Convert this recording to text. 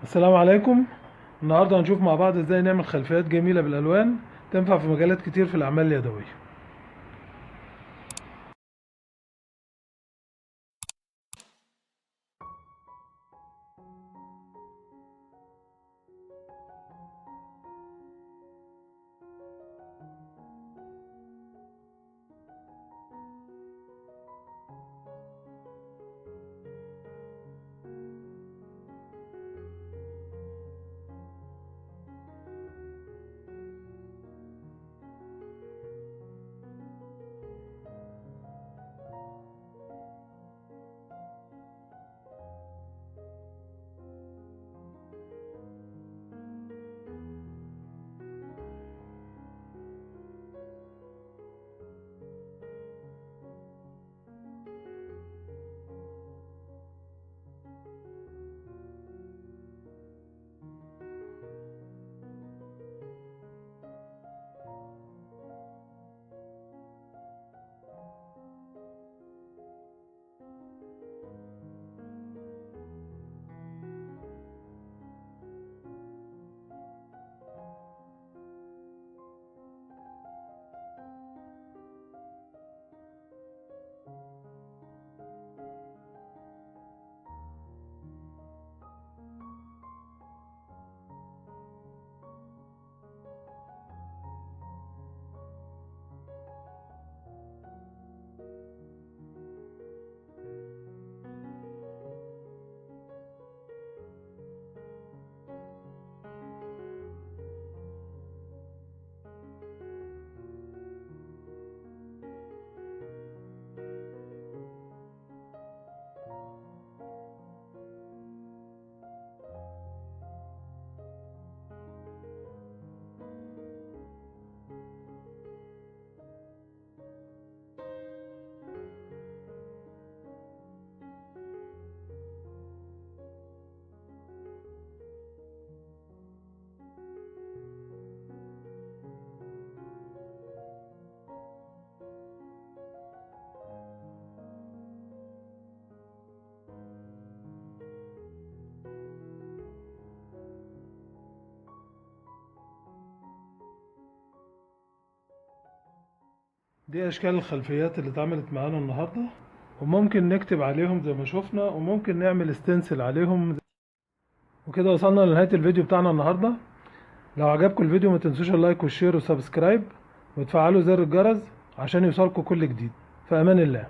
السلام عليكم. النهارده هنشوف مع بعض ازاي نعمل خلفيات جميلة بالالوان تنفع في مجالات كتير في الاعمال اليدوية. دي اشكال الخلفيات اللي اتعملت معانا النهارده، وممكن نكتب عليهم زي ما شفنا، وممكن نعمل استنسل عليهم. وكده وصلنا لنهاية الفيديو بتاعنا النهارده. لو عجبكم الفيديو ما تنسوش اللايك والشير والسبسكرايب وتفعلوا زر الجرس عشان يوصلكم كل جديد. في امان الله.